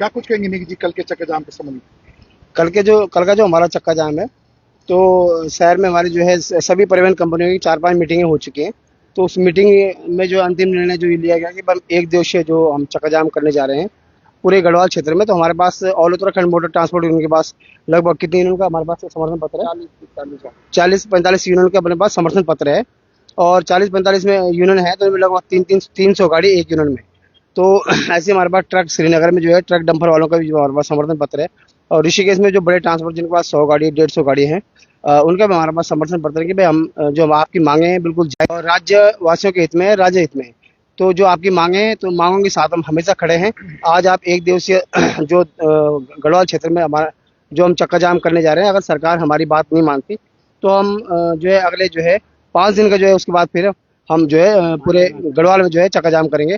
क्या कुछ कहेंगे निकी जी कल के चक्का जाम के संबंध में? कल का जो हमारा चक्का जाम है, तो शहर में हमारी जो है सभी परिवहन कंपनियों की 4-5 मीटिंगें हो चुकी हैं। तो उस मीटिंग में जो अंतिम निर्णय जो ये लिया गया कि हम एक दिवसीय जो हम चक्का जाम करने जा रहे हैं पूरे गढ़वाल क्षेत्र में। तो हमारे पास all Uttarakhand motor transport union के पास लगभग कितने यूनियन का हमारे पास समर्थन पत्र है? 40-45 यूनियन का अपने पास समर्थन पत्र है। और 40-45 में यूनियन है तो इनमें लगभग 300 गाड़ी एक यूनियन में। तो ऐसे हमारे पास ट्रक श्रीनगर में जो है ट्रक डंपर वालों का भी जो हमारे पास समर्थन पत्र है। और ऋषिकेश में जो बड़े ट्रांसपोर्ट जिनके पास 100 गाड़ी 150 गाड़ी हैं, उनका भी हमारे पास समर्थन पत्र है कि भाई हम जो आपकी मांगे हैं बिल्कुल जायज और राज्य वासियों के हित में है, राज्य हित में है। तो जो आपकी मांगे हैं तो मांगों के साथ हम हमेशा खड़े हैं। आज आप एक दिवसीय जो गढ़वाल क्षेत्र में हमारा जो हम चक्का जाम करने जा रहे हैं, अगर सरकार हमारी बात नहीं मानती तो हम जो है अगले जो है 5 दिन का जो है उसके बाद फिर हम जो है पूरे गढ़वाल में जो है चक्का जाम करेंगे।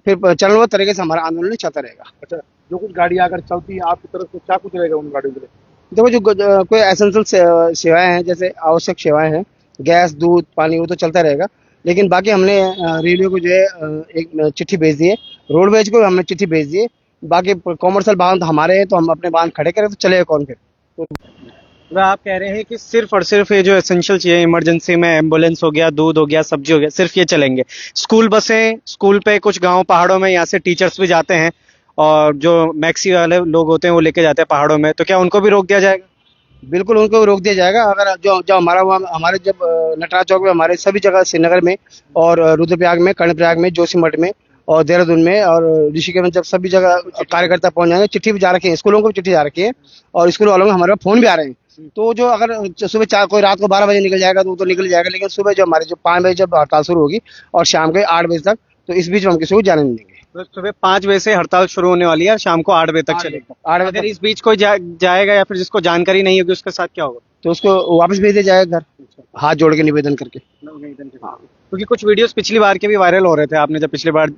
फिर चरणबद्ध तरीके से हमारा आंदोलन चलता रहेगा। अच्छा, जो कुछ गाड़ियां अगर चलती हैं आपकी तरफ से क्या कुछ रहेगा उन गाड़ियों के लिए? देखो जो कोई एसेंशियल सेवाएं हैं, जैसे आवश्यक सेवाएं हैं, गैस दूध पानी, वो तो चलता रहेगा। लेकिन बाकी हमने रेलवे को जो है एक चिट्ठी भेज दी है, रोडवेज को हमने चिट्ठी भेज दी है। बाकी कॉमर्शियल वाहन तो हमारे हैं, तो हम अपने वाहन खड़े करें तो चलेगा कौन फिर? तो आप कह रहे हैं कि सिर्फ और सिर्फ ये जो एसेंशियल चाहिए, इमरजेंसी में एम्बुलेंस हो गया, दूध हो गया, सब्जी हो गया, सिर्फ ये चलेंगे। स्कूल बसें, स्कूल पे कुछ गांव पहाड़ों में यहाँ से टीचर्स भी जाते हैं और जो मैक्सी वाले लोग होते हैं वो लेके जाते हैं पहाड़ों में, तो क्या उनको भी रोक दिया जाएगा? बिल्कुल उनको भी रोक दिया जाएगा। अगर जो जो हमारे जब नटराज चौक में हमारे सभी जगह श्रीनगर में और रुद्रप्रयाग में, कर्णप्रयाग में, जोशीमठ में और देहरादून में और ऋषिकेश में, जब सभी जगह कार्यकर्ता पहुंच जाएंगे, चिट्ठी भी जा रखी है, स्कूलों को भी चिट्ठी जा रखी है और स्कूल वालों को हमारे पास फोन भी आ रहे हैं। तो जो अगर सुबह 4 कोई रात को 12 बजे निकल जाएगा तो वो तो निकल जाएगा, लेकिन सुबह जो हमारे जो 5 बजे जब हड़ताल शुरू होगी और शाम के 8 बजे तक, तो इस बीच में हम किसी को जाने नहीं देंगे। तो सुबह 5 बजे से हड़ताल शुरू होने वाली है और शाम को 8 बजे तक चलेगा। 8 बजे अगर तक इस बीच कोई जाएगा या फिर जिसको जानकारी नहीं होगी उसके साथ क्या होगा? तो उसको वापस भेज दिया जाएगा घर, हाथ जोड़ के निवेदन करके। क्योंकि कुछ वीडियोस पिछली बार के भी वायरल हो रहे थे, आपने जब पिछली बार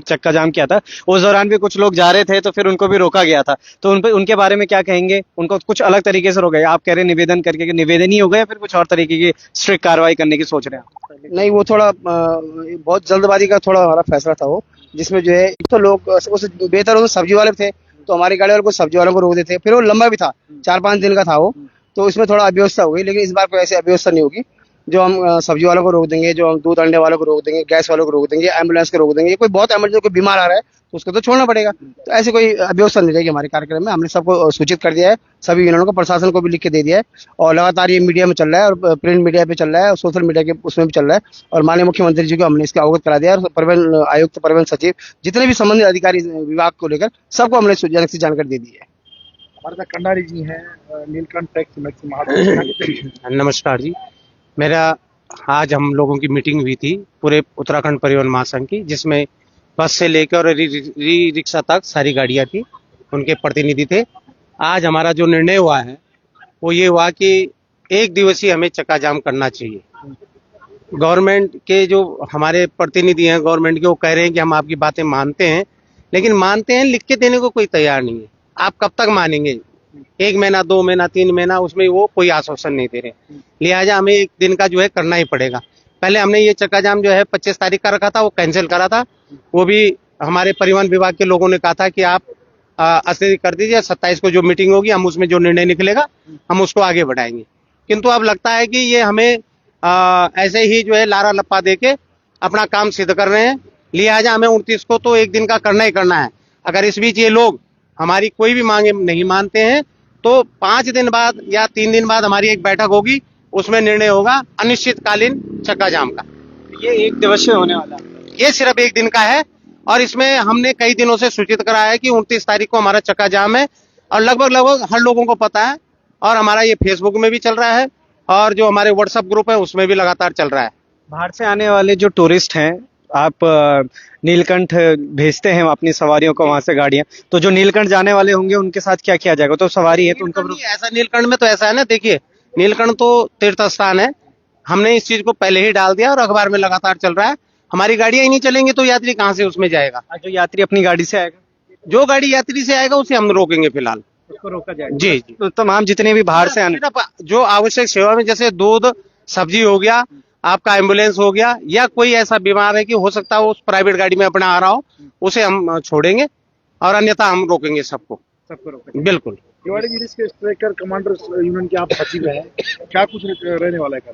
चक्का जाम किया था उस दौरान भी कुछ लोग जा रहे थे तो फिर उनको भी रोका गया था। तो उनके बारे में क्या कहेंगे? उनको कुछ अलग तरीके से रोका गया, आप कह रहे हैं निवेदन करके, कि निवेदन ही होगा या फिर कुछ और तरीके की स्ट्रिक्ट कार्रवाई करने की सोच रहे हैं? नहीं, वो थोड़ा बहुत जल्दबाजी का थोड़ा हमारा फैसला था वो, जिसमें जो है तो लोग उस बेहतर हो सब्जी वाले थे तो हमारी गाड़ी वालों को सब्जी वालों को रोक देते। फिर वो लंबा भी था, 4-5 दिन का था वो, तो इसमें थोड़ा अव्यवस्था हो गई। लेकिन इस बार कोई ऐसी अव्यवस्था नहीं होगी। जो हम सब्जी वालों को रोक देंगे, जो हम दूध अंडे वालों को रोक देंगे, गैस वालों को रोक देंगे, एम्बुलेंस को रोक देंगे। कोई बहुत इमरजेंसी कोई बीमार आ रहा है तो उसको तो छोड़ना पड़ेगा। तो ऐसी कोई अव्यवस्था नहीं रहेगी हमारे कार्यक्रम में। हमने सबको सूचित कर दिया है, सभी यूनियनों को, प्रशासन को भी लिख के दे दिया है और लगातार ये मीडिया में चल रहा है और प्रिंट मीडिया पे चल रहा है और सोशल मीडिया के उसमें भी चल रहा है। और माननीय मुख्यमंत्री जी को हमने इसका अवगत करा दिया और परिवहन आयुक्त, परिवहन सचिव, जितने भी संबंधित अधिकारी विभाग को लेकर सबको हमने जानकारी दे दी है। हमारे साथ कंडारी जी हैं, नीलकंठ टैक्सी मैक्सी महाराष्ट्र। नमस्कार जी। मेरा आज हम लोगों की मीटिंग हुई थी पूरे उत्तराखंड परिवहन महासंघ की, जिसमें बस से लेकर और रिक्शा तक सारी गाड़ियां थी, उनके प्रतिनिधि थे। आज हमारा जो निर्णय हुआ है वो ये हुआ कि एक दिवसीय हमें चक्का जाम करना चाहिए। गवर्नमेंट के जो हमारे प्रतिनिधि हैं गवर्नमेंट के, वो कह रहे हैं कि हम आपकी बातें मानते हैं, लेकिन मानते हैं, लिख के देने को कोई तैयार नहीं है। आप कब तक मानेंगे? 1 महीना, 2 महीना, 3 महीना, उसमें वो कोई आश्वासन नहीं दे रहे। लिहाजा हमें एक दिन का जो है करना ही पड़ेगा। पहले हमने ये चक्का जाम जो है 25 तारीख का रखा था, वो कैंसिल करा था। वो भी हमारे परिवहन विभाग के लोगों ने कहा था कि आप 80 कर दीजिए, 27 को जो मीटिंग होगी हम उसमें जो निर्णय निकलेगा हम उसको आगे बढ़ाएंगे। किंतु अब लगता है कि ये हमें ऐसे ही जो है लारा लप्पा दे के अपना काम सिद्ध कर रहे हैं। लिहाजा हमें 29 को तो एक दिन का करना ही करना है। अगर इस बीच ये लोग हमारी कोई भी मांगे नहीं मानते हैं तो 5 दिन बाद या 3 दिन बाद हमारी एक बैठक होगी, उसमें निर्णय होगा अनिश्चितकालीन चक्का जाम का। ये एक दिवसीय होने वाला है। ये सिर्फ एक दिन का है और इसमें हमने कई दिनों से सूचित कराया है कि 29 तारीख को हमारा चक्का जाम है और लगभग हर लोगों को पता है और हमारा ये फेसबुक में भी चल रहा है और जो हमारे व्हाट्सएप ग्रुप है उसमें भी लगातार चल रहा है। बाहर से आने वाले जो टूरिस्ट हैं, आप नीलकंठ भेजते हैं अपनी सवारियों को वहां से गाड़ियां, तो जो नीलकंठ जाने वाले होंगे उनके साथ क्या किया जाएगा? तो सवारी है तो उनको ऐसा नीलकंठ में तो ऐसा है ना, देखिए नीलकंठ तो तीर्थ स्थान है, हमने इस चीज को पहले ही डाल दिया और अखबार में लगातार चल रहा है। हमारी गाड़ियां ही नहीं चलेंगी तो यात्री कहाँ से उसमें जाएगा? जो यात्री अपनी गाड़ी से आएगा, जो गाड़ी यात्री से आएगा उसे हम रोकेंगे फिलहाल, उसको रोका जाएगा। जी जी। तो तमाम जितने भी बाहर से आने, जो आवश्यक सेवा में जैसे दूध, सब्जी हो गया, आपका एम्बुलेंस हो गया, या कोई ऐसा बीमार है कि हो सकता है उस प्राइवेट गाड़ी में अपना आ रहा हो, उसे हम छोड़ेंगे और अन्यथा हम रोकेंगे सबको, सबको रोकेंगे। बिल्कुल। रेवाड़ी जिले के स्ट्राइकर कमांडर्स यूनियन के आप सचिव हैं, क्या कुछ रहने वाला है कल?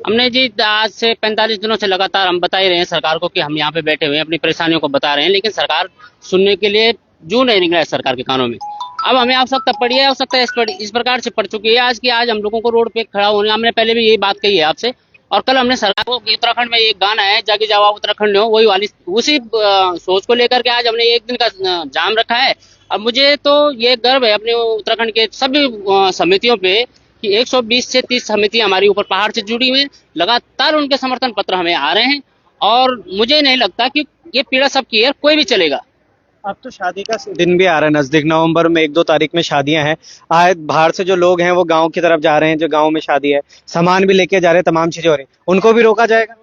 हमने जी आज से 45 दिनों से लगातार हम बता ही रहे हैं सरकार को कि हम यहाँ पे बैठे हुए हैं, अपनी परेशानियों को बता रहे हैं, लेकिन सरकार सुनने के लिए जू नहीं निकला है सरकार के कानों में। अब हमें आवश्यकता पड़ी है, आवश्यकता इस प्रकार से पड़ चुकी है आज हम लोगों को रोड पे खड़ा होने, हमने पहले भी यही बात कही है आपसे, और कल हमने सरकार को, उत्तराखंड में एक गाना है जागी जावा उत्तराखंड हो, वही वाली उसी सोच को लेकर के आज हमने एक दिन का जाम रखा है। अब मुझे तो ये गर्व है अपने उत्तराखंड के सभी समितियों पे कि 120 से 30 समितियां हमारी ऊपर पहाड़ से जुड़ी हुई हैं, लगातार उनके समर्थन पत्र हमें आ रहे हैं, और मुझे नहीं लगता कि ये पीड़ा सबकी है, कोई भी चलेगा। अब तो शादी का दिन भी आ रहा है नजदीक, नवंबर में 1-2 तारीख में शादियां हैं। आए बाहर से जो लोग हैं वो गांव की तरफ जा रहे हैं, जो गांव में शादी है, सामान भी लेके जा रहे हैं, तमाम चीजें हो रही हैं, उनको भी रोका जाएगा?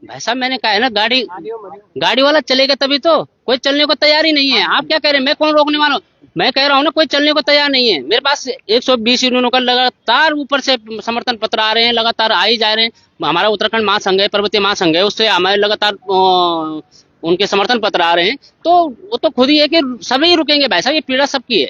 भाई साहब मैंने कहा है ना, गाड़ी वाला चलेगा तभी तो, कोई चलने को तैयार ही नहीं है। आप क्या कह रहे हैं, मैं कौन रोकने वाला हूँ? मैं कह रहा हूँ ना, कोई चलने को तैयार नहीं है। मेरे पास 120 यूनियनों का लगातार ऊपर से समर्थन पत्र आ रहे हैं, लगातार आ ही जा रहे हैं। हमारा उत्तराखंड महासंघ है, पर्वतीय महासंघ है, उससे हमारे लगातार उनके समर्थन पत्र आ रहे हैं। तो वो तो खुद ही है कि सभी रुकेंगे भाई साहब, ये पीड़ा सबकी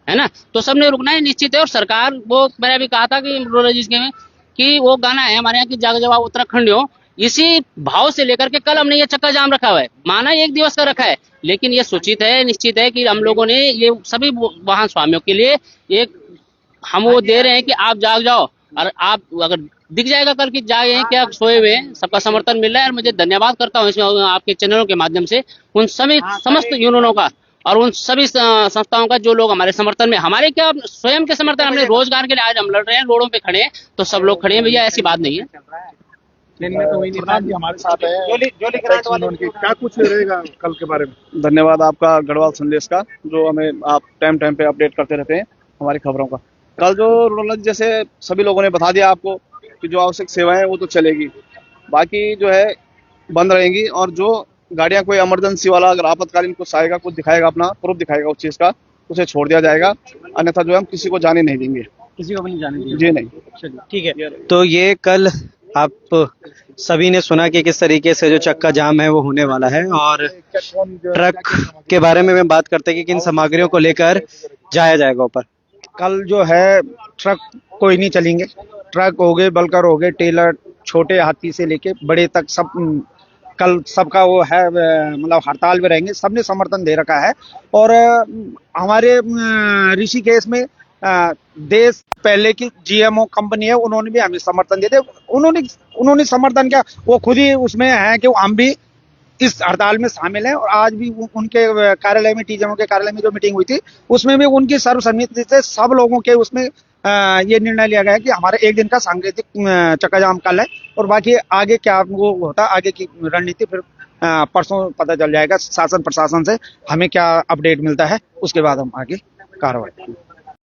है ना, तो सबने रुकना है निश्चित है। और सरकार, वो मैंने अभी कहा था कि वो गाना है हमारे यहाँ की जाग जवाब उत्तराखंड हो, इसी भाव से लेकर के कल हमने ये चक्का जाम रखा हुआ है। माना 1 दिवस का रखा है, लेकिन ये सूचित है, निश्चित है कि हम लोगों ने ये सभी वाहन स्वामियों के लिए एक हम वो दे रहे हैं कि आप जाग जाओ, और आप अगर दिख जाएगा कल की जागे हैं क्या, सोए हुए हैं, सबका समर्थन मिल रहा है। और मुझे धन्यवाद करता हूँ इसमें आपके चैनलों के माध्यम से उन सभी समस्त यूनियनों का और उन सभी संस्थाओं का जो लोग हमारे समर्थन में, हमारे क्या स्वयं के समर्थन, हमने रोजगार के लिए आज हम लड़ रहे हैं, रोडों पे खड़े हैं, तो सब लोग खड़े हैं भैया, ऐसी बात नहीं है। प्रधान जी हमारे साथ है, यूनियन के क्या कुछ रहेगा कल के बारे में? धन्यवाद आपका गढ़वाल संदेश का, जो हमें आप टाइम पे अपडेट करते रहते हैं हमारी खबरों का। कल जो रोलक जैसे सभी लोगों ने बता दिया आपको कि जो आवश्यक सेवाएं हैं वो तो चलेगी, बाकी जो है बंद रहेंगी, और जो गाड़ियां कोई इमरजेंसी वाला अगर आपातकालीन कुछ आएगा, कुछ दिखाएगा, अपना प्रूफ दिखाएगा उस चीज का, उसे छोड़ दिया जाएगा, अन्यथा जो है हम किसी को जाने नहीं देंगे। किसी को भी नहीं जाने जी नहीं। देंगे, ठीक है। तो ये कल आप सभी ने सुना कि किस तरीके से जो चक्का जाम है वो होने वाला है, और ट्रक के बारे में बात करते हैं कि किन सामग्रियों को लेकर जाया जाएगा ऊपर। कल जो है ट्रक कोई नहीं चलेंगे, ट्रक हो गए, बल्कर हो गए, टेलर, छोटे हाथी से लेके बड़े तक सब कल सबका वो है, मतलब हड़ताल में रहेंगे, सबने समर्थन दे रखा है। और हमारे ऋषिकेश में देश पहले की GMO कंपनी है, उन्होंने भी हमें समर्थन दे, उन्होंने समर्थन किया, वो खुद ही उसमें है कि हम भी इस हड़ताल में शामिल हैं। और आज भी उनके कार्यालय में, TGMO के कार्यालय में जो मीटिंग हुई थी, उसमें भी उनकी सर्वसम्मति से सब लोगों के उसमें ये निर्णय लिया गया है कि हमारा 1 दिन का सांकेतिक चक्का जाम कल है, और बाकी आगे क्या वो होता, आगे की रणनीति फिर परसों पता चल जाएगा। शासन प्रशासन से हमें क्या अपडेट मिलता है, उसके बाद हम आगे कार्रवाई